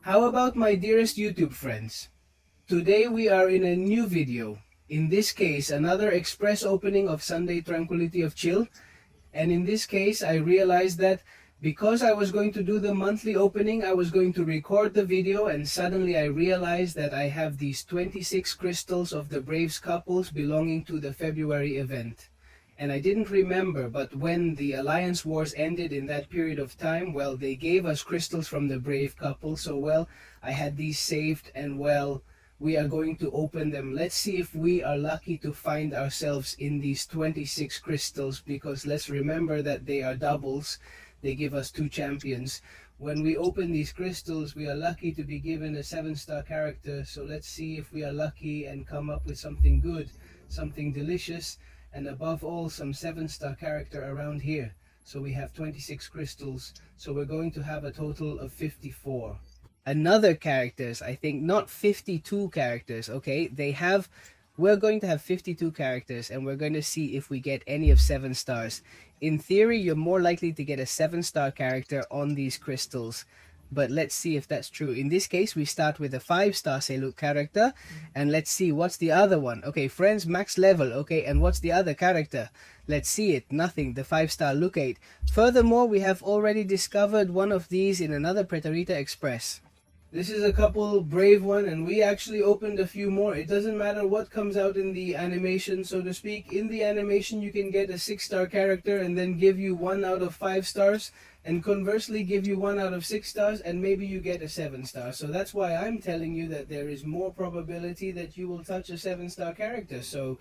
How about my dearest YouTube friends? Today we are in a new video. In this case, another express opening of Sunday Tranquility of Chill. And in this case, I realized that because I was going to do the monthly opening, I was going to record the video, and suddenly I realized that I have these 26 crystals of the Braves couples belonging to the February event. And I didn't remember, but when the Alliance Wars ended in that period of time, well, they gave us crystals from the Brave couple, so well, I had these saved, and well, we are going to open them. Let's see if we are lucky to find ourselves in these 26 crystals, because let's remember that they are doubles. They give us 2 champions. When we open these crystals, we are lucky to be given a 7-star character, so let's see if we are lucky and come up with something good, something delicious, and above all some 7-star character around here. So we have 26 crystals, so we're going to have a total of 54. Another characters, I think, not 52 characters, okay? We're going to have 52 characters, and we're going to see if we get any of 7 stars. In theory, you're more likely to get a 7-star character on these crystals, but let's see if that's true. In this case, we start with a 5-star Seluk character, and let's see what's the other one. Okay, friends, max level. Okay, and what's the other character? Let's see it. Nothing. The 5-star Lukate. Furthermore, we have already discovered one of these in another Preterita Express. This is a couple brave one, and we actually opened a few more. It doesn't matter what comes out in the animation, so to speak. In the animation, you can get a 6-star character and then give you 1 out of 5 stars, and conversely give you 1 out of 6 stars, and maybe you get a 7-star. So that's why I'm telling you that there is more probability that you will touch a 7-star character. So,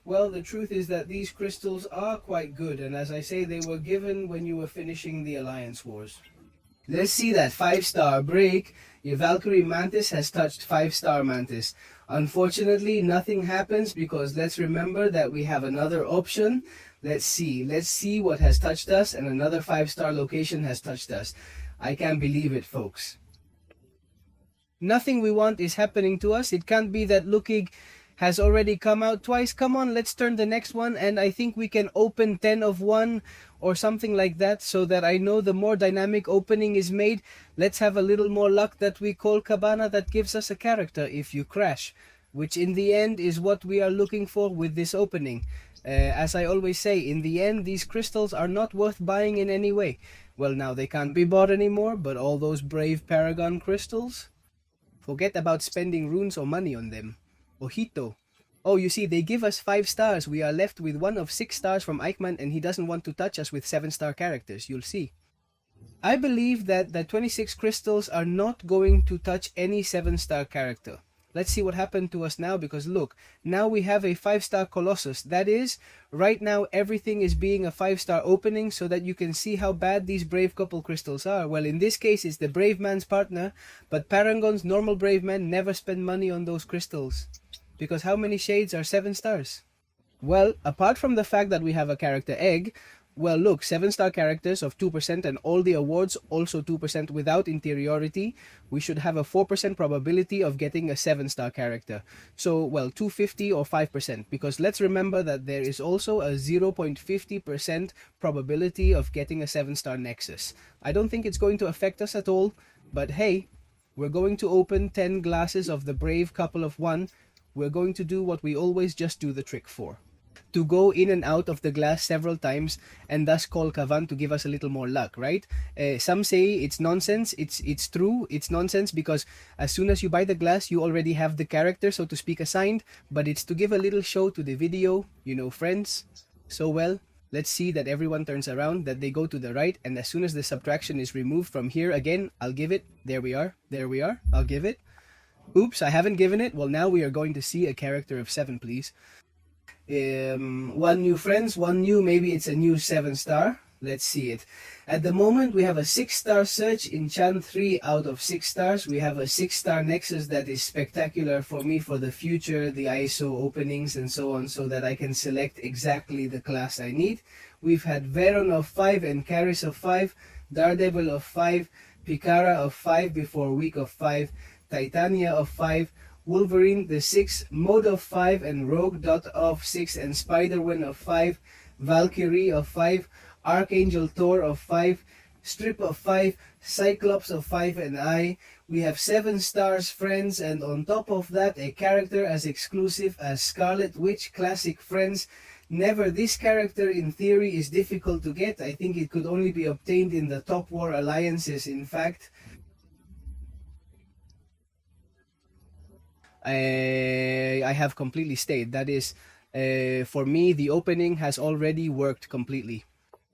well, the truth is that these crystals are quite good, and as I say, they were given when you were finishing the Alliance Wars. Let's see that 5-star break. Your Valkyrie Mantis has touched 5-star Mantis. Unfortunately, nothing happens because let's remember that we have another option. Let's see what has touched us, and another 5-star location has touched us. I can't believe it, folks. Nothing we want is happening to us. It can't be that Lukig has already come out twice. Come on, let's turn the next one, and I think we can open 10 of 1 or something like that, so that I know the more dynamic opening is made. Let's have a little more luck that we call Cabana that gives us a character if you crash, which in the end is what we are looking for with this opening. As I always say, in the end, these crystals are not worth buying in any way. Well, now they can't be bought anymore, but all those brave Paragon crystals? Forget about spending runes or money on them. Ojito. Oh, you see, they give us 5 stars. We are left with 1 of 6 stars from Eichmann, and he doesn't want to touch us with 7-star characters. You'll see. I believe that the 26 crystals are not going to touch any 7-star character. Let's see what happened to us now, because look, now we have a 5-star Colossus. That is, right now everything is being a 5-star opening, so that you can see how bad these Brave Couple crystals are. Well, in this case, it's the Brave Man's partner, but Paragon's normal Brave Man never spend money on those crystals. Because how many shades are 7 stars? Well, apart from the fact that we have a character egg, well, look, 7-star characters of 2% and all the awards also 2% without interiority, we should have a 4% probability of getting a 7-star character. So, well, 250 or 5%, because let's remember that there is also a 0.50% probability of getting a 7-star Nexus. I don't think it's going to affect us at all, but hey, we're going to open 10 glasses of the Brave Couple of 1. We're going to do what we always just do the trick for. To go in and out of the glass several times and thus call Kavan to give us a little more luck, right? Some say it's nonsense. It's true. It's nonsense because as soon as you buy the glass, you already have the character, so to speak, assigned. But it's to give a little show to the video, you know, friends. So well, let's see that everyone turns around, that they go to the right, and as soon as the subtraction is removed from here again, I'll give it. There we are. There we are. I'll give it. Oops, I haven't given it. Well, now we are going to see a character of 7, please. 1 new friends, 1 new, maybe it's a new 7-star. Let's see it. At the moment, we have a 6-star search in Chan 3 out of 6 stars. We have a 6-star Nexus that is spectacular for me for the future, the ISO openings and so on, so that I can select exactly the class I need. We've had Veron of 5 and Caris of 5, Daredevil of 5, Picara of 5 before Week of 5, Titania of 5, Wolverine the 6, Mode of 5, and Rogue Dot of 6, and Spider-Gwen of 5, Valkyrie of 5, Archangel Thor of 5, Strip of 5, Cyclops of 5 and I. We have 7 stars friends, and on top of that a character as exclusive as Scarlet Witch Classic Friends. Never, this character in theory is difficult to get. I think it could only be obtained in the top war alliances. In fact, I have completely stayed. That is, for me, the opening has already worked completely.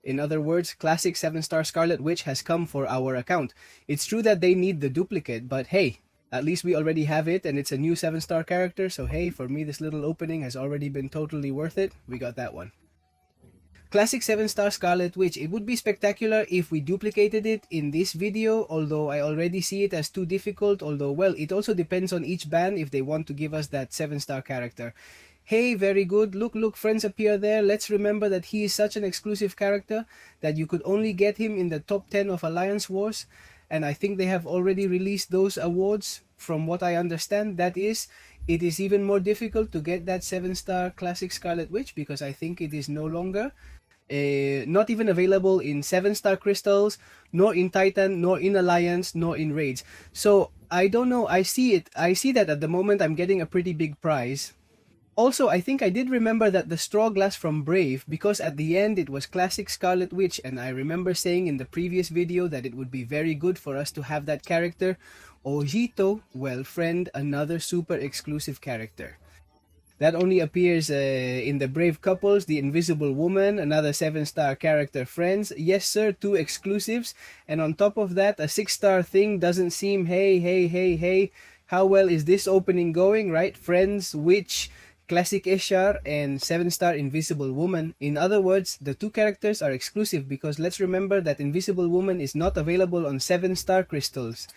In other words, classic 7-star Scarlet Witch has come for our account. It's true that they need the duplicate, but hey, at least we already have it and it's a new 7-star character, so hey, for me this little opening has already been totally worth it. We got that one. Classic 7-star Scarlet Witch. It would be spectacular if we duplicated it in this video, although I already see it as too difficult, although well, it also depends on each band if they want to give us that 7-star character. Hey, very good. Look, friends appear there. Let's remember that he is such an exclusive character that you could only get him in the top 10 of Alliance Wars. And I think they have already released those awards. From what I understand, that is, it is even more difficult to get that 7-star Classic Scarlet Witch because I think it is no longer not even available in 7-star crystals, nor in Titan, nor in Alliance, nor in Raids. So I don't know. I see that at the moment I'm getting a pretty big prize. Also, I think I did remember that the straw glass from Brave, because at the end it was Classic Scarlet Witch, and I remember saying in the previous video that it would be very good for us to have that character. Ojito, well friend, another super exclusive character. That only appears in the Brave couples, the Invisible Woman, another 7-star character friends. Yes sir, 2 exclusives, and on top of that a 6-star thing doesn't seem, hey, how well is this opening going, right? Friends, Witch, Classic Ishar, and 7-star Invisible Woman. In other words, the 2 characters are exclusive because let's remember that Invisible Woman is not available on 7-star crystals.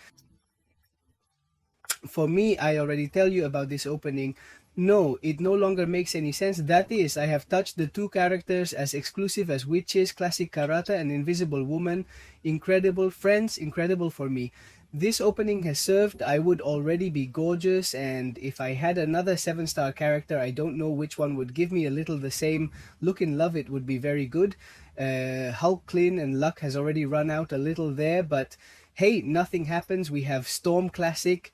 For me, I already tell you about this opening. No, it no longer makes any sense. That is, I have touched the 2 characters as exclusive as Witches, Classic Karata, and Invisible Woman. Incredible friends, incredible for me. This opening has served. I would already be gorgeous, and if I had another 7-star character, I don't know which one would give me a little the same look and love. It would be very good. Hulk, Clean, and Luck has already run out a little there, but hey, nothing happens. We have Storm Classic,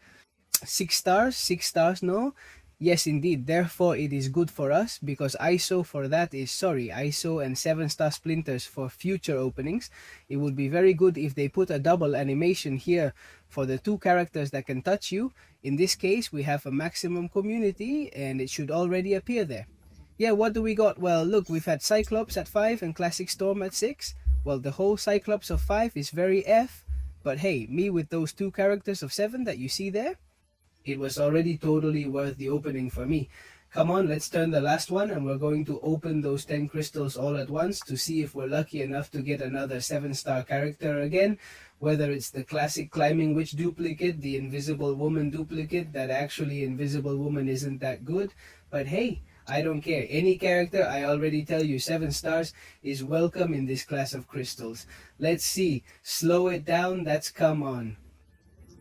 6 stars, no? Yes, indeed. Therefore, it is good for us because ISO for that is, ISO and 7-star Splinters for future openings. It would be very good if they put a double animation here for the 2 characters that can touch you. In this case, we have a maximum community and it should already appear there. Yeah, what do we got? Well, look, we've had Cyclops at 5 and Classic Storm at 6. Well, the whole Cyclops of 5 is very F, but hey, me with those 2 characters of 7 that you see there, it was already totally worth the opening for me. Come on, let's turn the last one and we're going to open those 10 crystals all at once to see if we're lucky enough to get another 7-star character again. Whether it's the Classic Climbing Witch duplicate, the Invisible Woman duplicate, that actually Invisible Woman isn't that good. But hey, I don't care. Any character, I already tell you, 7 stars is welcome in this class of crystals. Let's see. Slow it down, that's come on.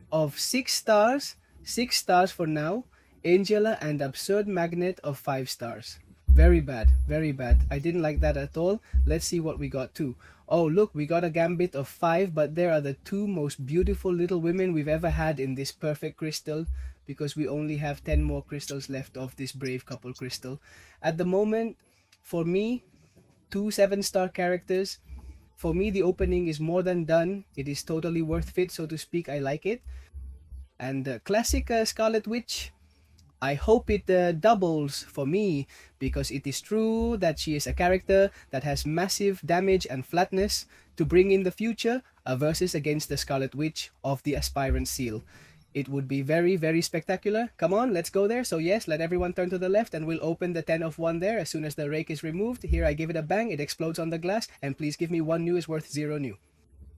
Of 6 stars, 6 stars for now, Angela and Absurd Magnet of 5 stars. Very bad, very bad. I didn't like that at all. Let's see what we got too. Oh look, we got a Gambit of 5, but there are the 2 most beautiful little women we've ever had in this perfect crystal, because we only have 10 more crystals left of this Brave Couple crystal. At the moment, for me, 2 7-star characters. For me, the opening is more than done. It is totally worth it, so to speak. I like it. And Classic Scarlet Witch, I hope it doubles for me, because it is true that she is a character that has massive damage and flatness to bring in the future a versus against the Scarlet Witch of the Aspirant Seal. It would be very, very spectacular. Come on, let's go there. So yes, let everyone turn to the left and we'll open the 10 of 1 there as soon as the rake is removed. Here I give it a bang, it explodes on the glass, and please give me 1 new is worth 0 new.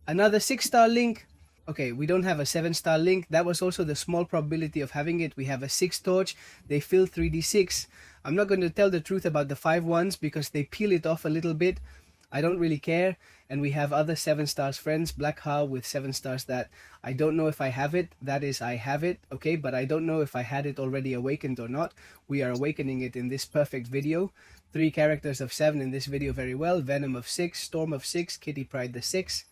Another 6-star Link. Okay, we don't have a 7-star Link. That was also the small probability of having it. We have a 6 Torch. They fill 3d6. I'm not going to tell the truth about the 5 ones because they peel it off a little bit. I don't really care. And we have other 7 stars friends. Black How with 7 stars that I don't know if I have it. That is, I have it. Okay, but I don't know if I had it already awakened or not. We are awakening it in this perfect video. 3 characters of 7 in this video very well. Venom of 6, Storm of 6, Kitty Pryde the 6.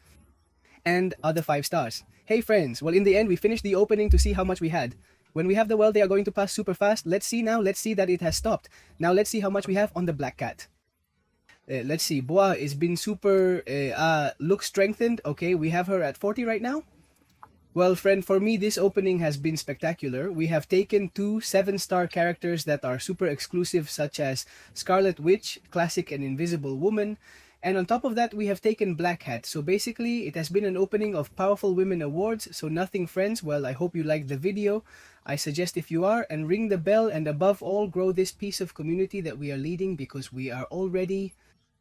and other 5 stars. Hey friends, well in the end we finished the opening to see how much we had. When we have the well, they are going to pass super fast. Let's see now, let's see that it has stopped. Now let's see how much we have on the black cat. Let's see, Boa is been super, look strengthened. Okay, we have her at 40 right now. Well, friend, for me, this opening has been spectacular. We have taken 2 7-star characters that are super exclusive, such as Scarlet Witch, Classic and Invisible Woman. And on top of that, we have taken Black Hat. So basically, it has been an opening of Powerful Women Awards. So nothing, friends. Well, I hope you liked the video. I suggest if you are, and ring the bell, and above all, grow this piece of community that we are leading, because we are already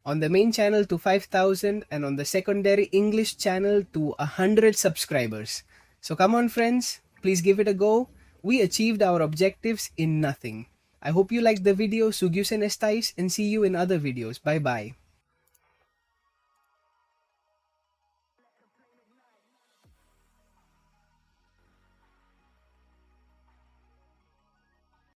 on the main channel to 5,000 and on the secondary English channel to 100 subscribers. So come on friends, please give it a go. We achieved our objectives in nothing. I hope you liked the video. Sugyusen estais, and see you in other videos. Bye bye.